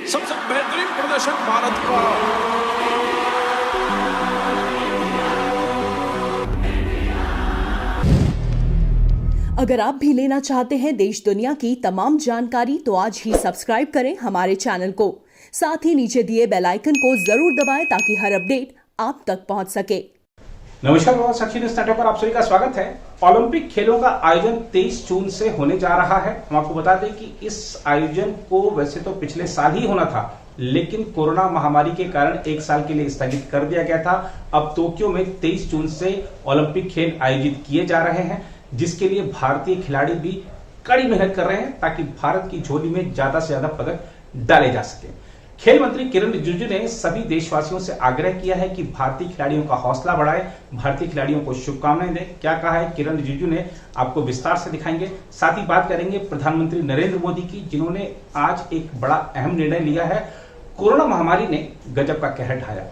सबसे बेहतरीन प्रदर्शन भारत का। अगर आप भी लेना चाहते हैं देश दुनिया की तमाम जानकारी तो आज ही सब्सक्राइब करें हमारे चैनल को। साथ ही नीचे दिए बेल आइकन को जरूर दबाएं ताकि हर अपडेट आप तक पहुंच सके। नमस्कार, साक्षी न्यूज़ नेटवर्क पर आप सभी का स्वागत है। ओलंपिक खेलों का आयोजन 23 जून से होने जा रहा है। हम आपको बता दें कि इस आयोजन को वैसे तो पिछले साल ही होना था, लेकिन कोरोना महामारी के कारण एक साल के लिए स्थगित कर दिया गया था। अब टोक्यो में 23 जून से ओलंपिक खेल आयोजित किए जा रहे हैं, जिसके लिए भारतीय खिलाड़ी भी कड़ी मेहनत कर रहे हैं ताकि भारत की झोली में ज्यादा से ज्यादा पदक डाले जा सके। खेल मंत्री किरण रिजिजू ने सभी देशवासियों से आग्रह किया है कि भारतीय खिलाड़ियों का हौसला बढ़ाएं, भारतीय खिलाड़ियों को शुभकामनाएं दें। क्या कहा है किरण रिजिजू ने, आपको विस्तार से दिखाएंगे। साथ ही बात करेंगे प्रधानमंत्री नरेंद्र मोदी की, जिन्होंने आज एक बड़ा अहम निर्णय लिया है। कोरोना महामारी ने गजब का कहर ढाया,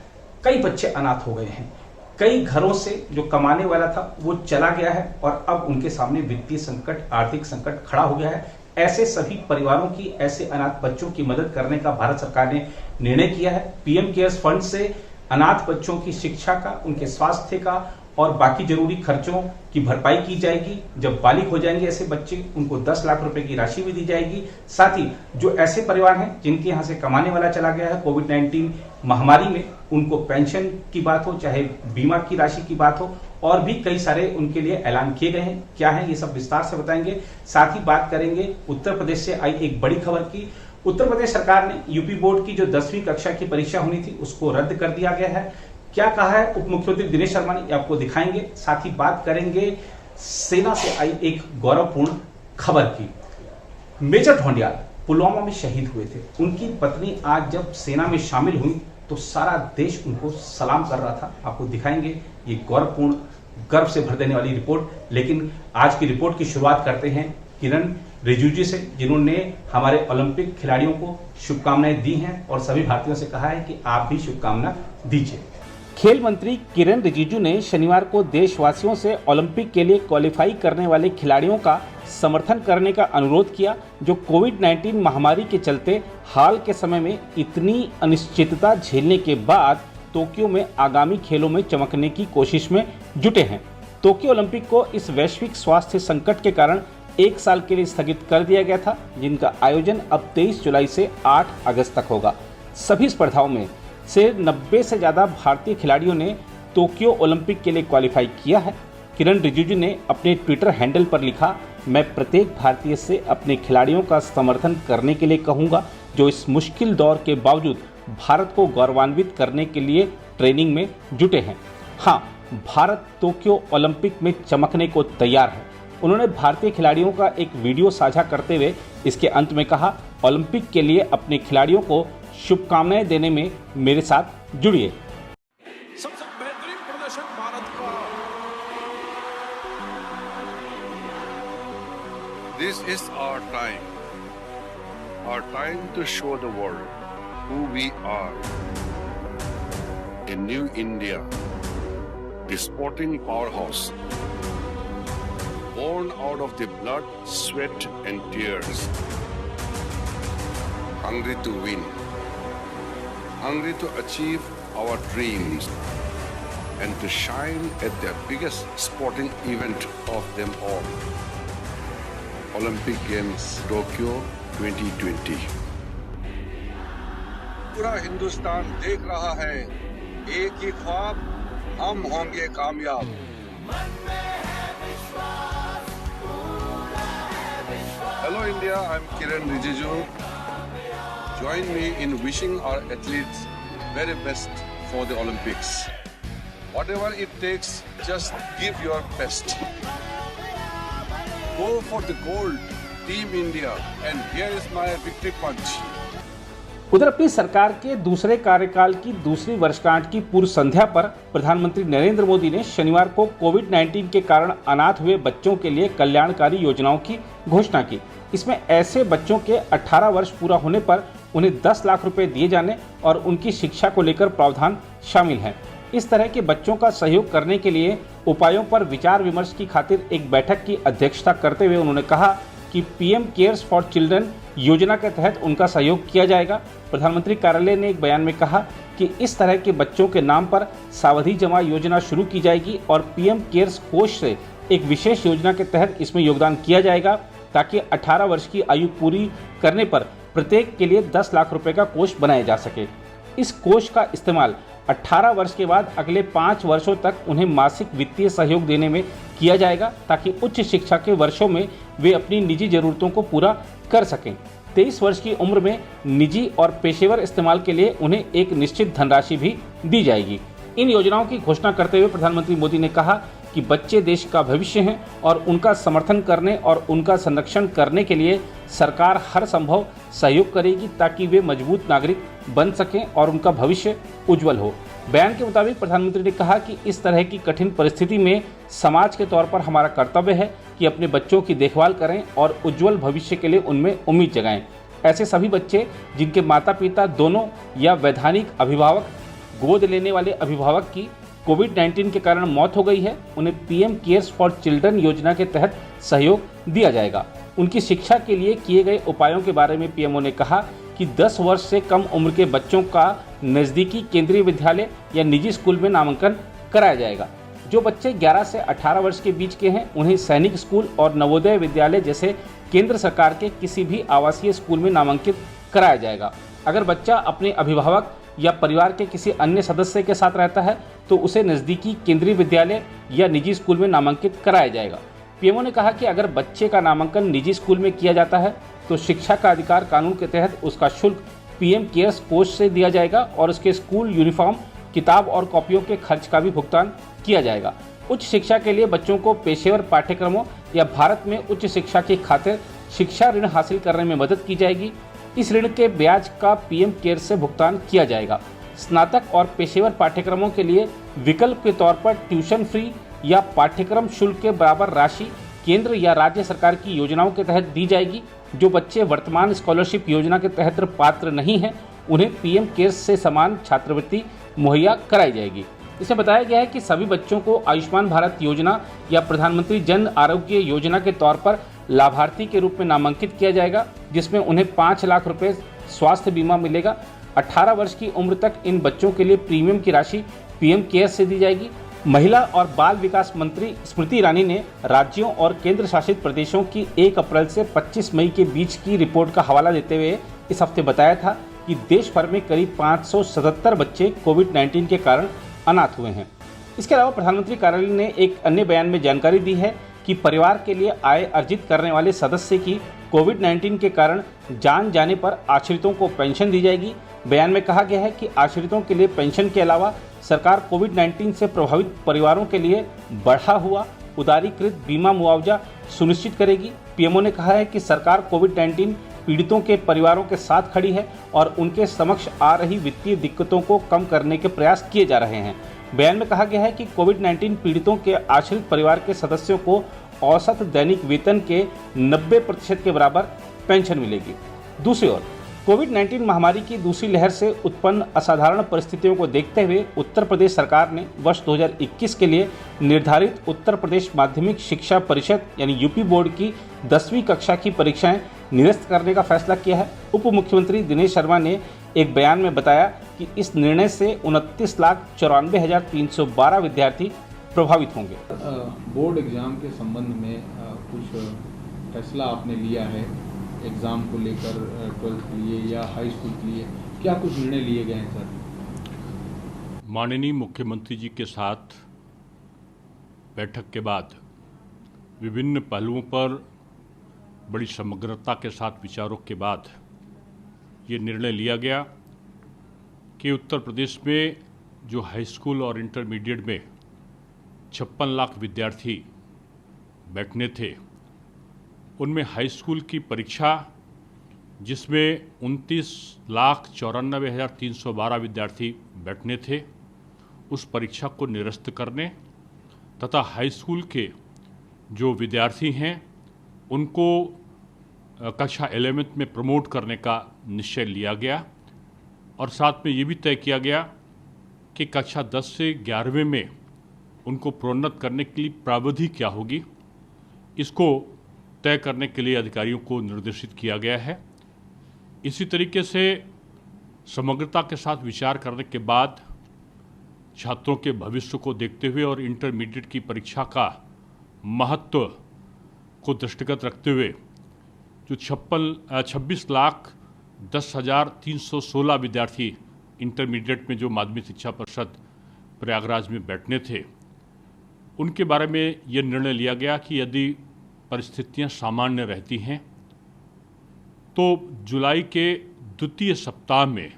कई बच्चे अनाथ हो गए हैं, कई घरों से जो कमाने वाला था वो चला गया है और अब उनके सामने वित्तीय संकट, आर्थिक संकट खड़ा हो गया है। ऐसे सभी परिवारों की, ऐसे अनाथ बच्चों की मदद करने का भारत सरकार ने निर्णय किया है। पीएम केयर्स फंड से अनाथ बच्चों की शिक्षा का, उनके स्वास्थ्य का और बाकी जरूरी खर्चों की भरपाई की जाएगी। जब बालिग हो जाएंगे ऐसे बच्चे, उनको 10 लाख रुपए की राशि भी दी जाएगी। साथ ही जो ऐसे परिवार हैं जिनके यहाँ से कमाने वाला चला गया है कोविड-19 महामारी में, उनको पेंशन की बात हो, चाहे बीमा की राशि की बात हो, और भी कई सारे उनके लिए ऐलान किए गए हैं। क्या है ये सब विस्तार से बताएंगे। साथ ही बात करेंगे उत्तर प्रदेश से आई एक बड़ी खबर की। उत्तर प्रदेश सरकार ने यूपी बोर्ड की जो 10वीं कक्षा की परीक्षा होनी थी उसको रद्द कर दिया गया है। क्या कहा है उप मुख्यमंत्री दिनेश शर्मा ने, आपको दिखाएंगे। साथ ही बात करेंगे सेना से आई एक गौरवपूर्ण खबर की। मेजर ढोंडियाल पुलवामा में शहीद हुए थे, उनकी पत्नी आज जब सेना में शामिल हुई तो सारा देश उनको सलाम कर रहा था। आपको दिखाएंगे ये गौरवपूर्ण, गर्व से भर देने वाली रिपोर्ट। लेकिन आज की रिपोर्ट की शुरुआत करते हैं किरण रिजिजू से, जिन्होंने हमारे ओलंपिक खिलाड़ियों को शुभकामनाएं दी हैं और सभी भारतीयों से कहा है कि आप भी शुभकामना दीजिए। खेल मंत्री किरण रिजिजू ने शनिवार को देशवासियों से ओलंपिक के लिए क्वालिफाई करने वाले खिलाड़ियों का समर्थन करने का अनुरोध किया, जो कोविड-19 महामारी के चलते हाल के समय में इतनी अनिश्चितता झेलने के बाद टोक्यो में आगामी खेलों में चमकने की कोशिश में जुटे हैं। टोक्यो ओलंपिक को इस वैश्विक स्वास्थ्य संकट के कारण एक साल के लिए स्थगित कर दिया गया था, जिनका आयोजन अब 23 जुलाई से 8 अगस्त तक होगा। सभी स्पर्धाओं में से 90 से ज़्यादा भारतीय खिलाड़ियों ने टोक्यो ओलंपिक के लिए क्वालिफाई किया है। किरण रिजिजू ने अपने ट्विटर हैंडल पर लिखा, मैं प्रत्येक भारतीय से अपने खिलाड़ियों का समर्थन करने के लिए कहूँगा, जो इस मुश्किल दौर के बावजूद भारत को गौरवान्वित करने के लिए ट्रेनिंग में जुटे हैं। हाँ, भारत टोक्यो ओलंपिक में चमकने को तैयार है। उन्होंने भारतीय खिलाड़ियों का एक वीडियो साझा करते हुए इसके अंत में कहा, ओलंपिक के लिए अपने खिलाड़ियों को शुभकामनाएं देने में मेरे साथ जुड़िए। सबसे बेहतरीन प्रदर्शन भारत का। This is our time to show the world who we are. A new India, the sporting powerhouse, born out of the blood, sweat and tears, hungry to win, hungry to achieve our dreams and to shine at the biggest sporting event of them all, Olympic Games Tokyo 2020. पूरा हिंदुस्तान देख रहा है, एक ही ख्वाब, हम होंगे कामयाब। Hello India, I'm Kiran Rijizu. Join me in wishing our athletes very best for the Olympics. Whatever it takes, just give your best. Go for the gold, Team India, and here is my victory punch. उधर अपनी सरकार के दूसरे कार्यकाल की दूसरी वर्षगांठ की पूर्व संध्या पर प्रधानमंत्री नरेंद्र मोदी ने शनिवार को कोविड-19 के कारण अनाथ हुए बच्चों के लिए कल्याणकारी योजनाओं की घोषणा की। इसमें ऐसे बच्चों के 18 वर्ष पूरा होने पर उन्हें 10 लाख रुपए दिए जाने और उनकी शिक्षा को लेकर प्रावधान शामिल हैं। इस तरह के बच्चों का सहयोग करने के लिए उपायों पर विचार विमर्श की खातिर एक बैठक की अध्यक्षता करते हुए उन्होंने कहा कि पीएम केयर्स फॉर चिल्ड्रन योजना के तहत उनका सहयोग किया जाएगा। प्रधानमंत्री कार्यालय ने एक बयान में कहा कि इस तरह के बच्चों के नाम पर सावधि जमा योजना शुरू की जाएगी और पीएम केयर्स कोष से एक विशेष योजना के तहत इसमें योगदान किया जाएगा, ताकि 18 वर्ष की आयु पूरी करने पर प्रत्येक के लिए 10 लाख रुपए का कोष बनाया जा सके। इस कोष का इस्तेमाल 18 वर्ष के बाद अगले 5 वर्षों तक उन्हें मासिक वित्तीय सहयोग देने में किया जाएगा, ताकि उच्च शिक्षा के वर्षों में वे अपनी निजी जरूरतों को पूरा कर सकें। 23 वर्ष की उम्र में निजी और पेशेवर इस्तेमाल के लिए उन्हें एक निश्चित धनराशि भी दी जाएगी। इन योजनाओं की घोषणा करते हुए प्रधानमंत्री मोदी ने कहा कि बच्चे देश का भविष्य हैं और उनका समर्थन करने और उनका संरक्षण करने के लिए सरकार हर संभव सहयोग करेगी, ताकि वे मजबूत नागरिक बन सकें और उनका भविष्य उज्जवल हो। बयान के मुताबिक प्रधानमंत्री ने कहा कि इस तरह की कठिन परिस्थिति में समाज के तौर पर हमारा कर्तव्य है कि अपने बच्चों की देखभाल करें और उज्जवल भविष्य के लिए उनमें उम्मीद जगाएं। ऐसे सभी बच्चे जिनके माता पिता दोनों या वैधानिक अभिभावक, गोद लेने वाले अभिभावक की कोविड-19 के कारण मौत हो गई है, उन्हें पीएम केयर्स फॉर चिल्ड्रन योजना के तहत सहयोग दिया जाएगा। उनकी शिक्षा के लिए किए गए उपायों के बारे में पीएमओ ने कहा कि 10 वर्ष से कम उम्र के बच्चों का नज़दीकी केंद्रीय विद्यालय या निजी स्कूल में नामांकन कराया जाएगा। जो बच्चे 11 से 18 वर्ष के बीच के हैं, उन्हें सैनिक स्कूल और नवोदय विद्यालय जैसे केंद्र सरकार के किसी भी आवासीय स्कूल में नामांकित कराया जाएगा। अगर बच्चा अपने अभिभावक या परिवार के किसी अन्य सदस्य के साथ रहता है तो उसे नज़दीकी केंद्रीय विद्यालय या निजी स्कूल में नामांकित कराया जाएगा। पीएमओ ने कहा कि अगर बच्चे का नामांकन निजी स्कूल में किया जाता है तो शिक्षा का अधिकार कानून के तहत उसका शुल्क पीएम केयर्स कोष से दिया जाएगा और उसके स्कूल यूनिफॉर्म, किताब और कॉपियों के खर्च का भी भुगतान किया जाएगा। उच्च शिक्षा के लिए बच्चों को पेशेवर पाठ्यक्रमों या भारत में उच्च शिक्षा की खातिर शिक्षा ऋण हासिल करने में मदद की जाएगी। इस ऋण के ब्याज का पीएम केयर्स से भुगतान किया जाएगा। स्नातक और पेशेवर पाठ्यक्रमों के लिए विकल्प के तौर पर ट्यूशन फ्री या पाठ्यक्रम शुल्क के बराबर राशि केंद्र या राज्य सरकार की योजनाओं के तहत दी जाएगी। जो बच्चे वर्तमान स्कॉलरशिप योजना के तहत पात्र नहीं हैं, उन्हें पीएम केयर्स से समान छात्रवृत्ति मुहैया कराई जाएगी। इसमें बताया गया है कि सभी बच्चों को आयुष्मान भारत योजना या प्रधानमंत्री जन आरोग्य योजना के तौर पर लाभार्थी के रूप में नामांकित किया जाएगा, जिसमें उन्हें 5 लाख रुपए स्वास्थ्य बीमा मिलेगा। 18 वर्ष की उम्र तक इन बच्चों के लिए प्रीमियम की राशि पीएम केयर्स से दी जाएगी। महिला और बाल विकास मंत्री स्मृति ईरानी ने राज्यों और केंद्र शासित प्रदेशों की 1 अप्रैल से 25 मई के बीच की रिपोर्ट का हवाला देते हुए इस हफ्ते बताया था कि देश भर में करीब 577 बच्चे कोविड-19 के कारण अनाथ हुए हैं। इसके अलावा प्रधानमंत्री कार्यालय ने एक अन्य बयान में जानकारी दी है कि परिवार के लिए आय अर्जित करने वाले सदस्य की कोविड-19 के कारण जान जाने पर आश्रितों को पेंशन दी जाएगी। बयान में कहा गया है कि आश्रितों के लिए पेंशन के अलावा सरकार कोविड-19 से प्रभावित परिवारों के लिए बढ़ा हुआ उदारीकृत बीमा मुआवजा सुनिश्चित करेगी। पीएमओ ने कहा है कि सरकार कोविड-19 पीड़ितों के परिवारों के साथ खड़ी है और उनके समक्ष आ रही वित्तीय दिक्कतों को कम करने के प्रयास किए जा रहे हैं। बयान में कहा गया है कि कोविड-19 पीड़ितों के आश्रित परिवार के सदस्यों को औसत दैनिक वेतन के 90% के बराबर पेंशन मिलेगी। दूसरी ओर कोविड-19 महामारी की दूसरी लहर से उत्पन्न असाधारण परिस्थितियों को देखते हुए उत्तर प्रदेश सरकार ने वर्ष 2021 के लिए निर्धारित उत्तर प्रदेश माध्यमिक शिक्षा परिषद यानी यूपी बोर्ड की 10वीं कक्षा की परीक्षाएं निरस्त करने का फैसला किया है। उप मुख्यमंत्री दिनेश शर्मा ने एक बयान में बताया कि इस निर्णय से 29,94,312 विद्यार्थी प्रभावित होंगे। बोर्ड एग्जाम के संबंध में कुछ फैसला आपने लिया है एग्ज़ाम को लेकर 12th के लिए या हाई स्कूल के लिए, क्या कुछ निर्णय लिए गए हैं सर? माननीय मुख्यमंत्री जी के साथ बैठक के बाद विभिन्न पहलुओं पर बड़ी समग्रता के साथ विचारों के बाद ये निर्णय लिया गया कि उत्तर प्रदेश में जो हाई स्कूल और इंटरमीडिएट में 56 लाख विद्यार्थी बैठने थे, उनमें हाई स्कूल की परीक्षा जिसमें 29,94,312 विद्यार्थी बैठने थे, उस परीक्षा को निरस्त करने तथा हाई स्कूल के जो विद्यार्थी हैं उनको कक्षा 11th में प्रमोट करने का निश्चय लिया गया और साथ में ये भी तय किया गया कि कक्षा 10 से 11वें में उनको प्रोन्नत करने के लिए प्रावधि क्या होगी, इसको तय करने के लिए अधिकारियों को निर्देशित किया गया है। इसी तरीके से समग्रता के साथ विचार करने के बाद छात्रों के भविष्य को देखते हुए और इंटरमीडिएट की परीक्षा का महत्व को दृष्टिगत रखते हुए जो 26,10,316 विद्यार्थी इंटरमीडिएट में जो माध्यमिक शिक्षा परिषद प्रयागराज में बैठने थे, उनके बारे में ये निर्णय लिया गया कि यदि परिस्थितियां सामान्य रहती हैं तो जुलाई के द्वितीय सप्ताह में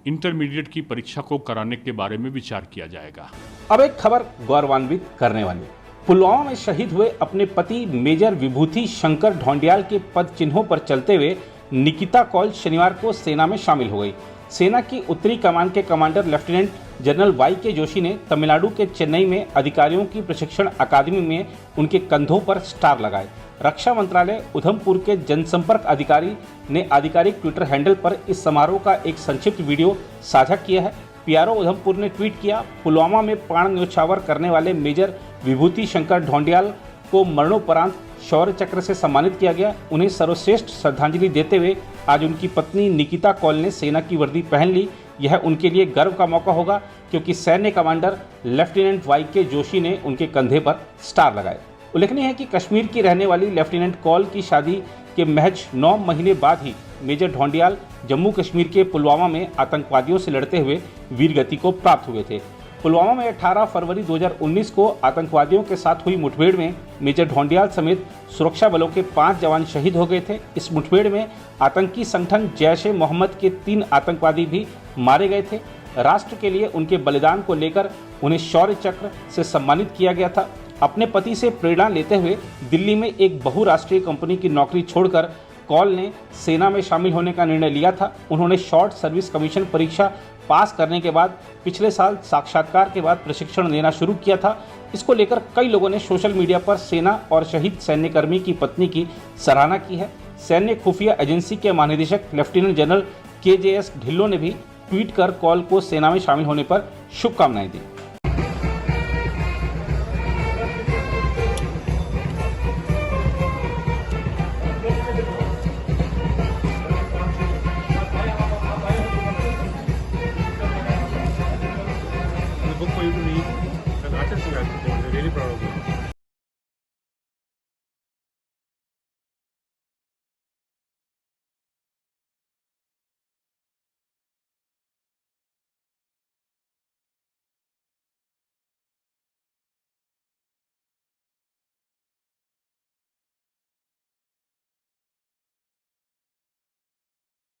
इंटरमीडिएट की परीक्षा को कराने के बारे में विचार किया जाएगा। अब एक खबर गौरवान्वित करने वाली। पुलवामा में शहीद हुए अपने पति मेजर विभूति शंकर ढोंडियाल के पद चिन्हों पर चलते हुए निकिता कौल शनिवार को सेना में शामिल हो गई। सेना की उत्तरी कमान के कमांडर लेफ्टिनेंट जनरल वाई.के. जोशी ने तमिलनाडु के चेन्नई में अधिकारियों की प्रशिक्षण अकादमी में उनके कंधों पर स्टार लगाए। रक्षा मंत्रालय उधमपुर के जनसंपर्क अधिकारी ने आधिकारिक ट्विटर हैंडल पर इस समारोह का एक संक्षिप्त वीडियो साझा किया है। पीआरओ उधमपुर ने ट्वीट किया, पुलवामा में प्राण न्योछावर करने वाले मेजर विभूति शंकर ढोंडियाल को मरणोपरांत शौर्य चक्र से सम्मानित किया गया। उन्हें सर्वश्रेष्ठ श्रद्धांजलि देते हुए आज उनकी पत्नी निकिता कौल ने सेना की वर्दी पहन ली। यह उनके लिए गर्व का मौका होगा क्योंकि सैन्य कमांडर लेफ्टिनेंट वाई.के. जोशी ने उनके कंधे पर स्टार लगाए। उल्लेखनीय है कि कश्मीर की रहने वाली लेफ्टिनेंट कौल की शादी के महज 9 महीने बाद ही मेजर ढोंडियाल जम्मू कश्मीर के पुलवामा में आतंकवादियों से लड़ते हुए वीरगति को प्राप्त हुए थे। पुलवामा में 18 फरवरी 2019 को आतंकवादियों के साथ हुई मुठभेड़ में मेजर ढोंडियाल समेत सुरक्षा बलों के 5 जवान शहीद हो गए थे। इस मुठभेड़ में आतंकी संगठन जैश-ए-मोहम्मद के 3 आतंकवादी भी मारे गए थे। राष्ट्र के लिए उनके बलिदान को लेकर उन्हें शौर्य चक्र से सम्मानित किया गया था। अपने पति से प्रेरणा लेते हुए दिल्ली में एक बहुराष्ट्रीय कंपनी की नौकरी छोड़कर कौल ने सेना में शामिल होने का निर्णय लिया था। उन्होंने शॉर्ट सर्विस कमीशन परीक्षा पास करने के बाद पिछले साल साक्षात्कार के बाद प्रशिक्षण लेना शुरू किया था। इसको लेकर कई लोगों ने सोशल मीडिया पर सेना और शहीद सैन्यकर्मी की पत्नी की सराहना की है। सैन्य खुफिया एजेंसी के महानिदेशक लेफ्टिनेंट जनरल के.जे.एस. ढिल्लों ने भी ट्वीट कर कौल को सेना में शामिल होने पर शुभकामनाएं दी। book for you to read. An artist who has really proud of you.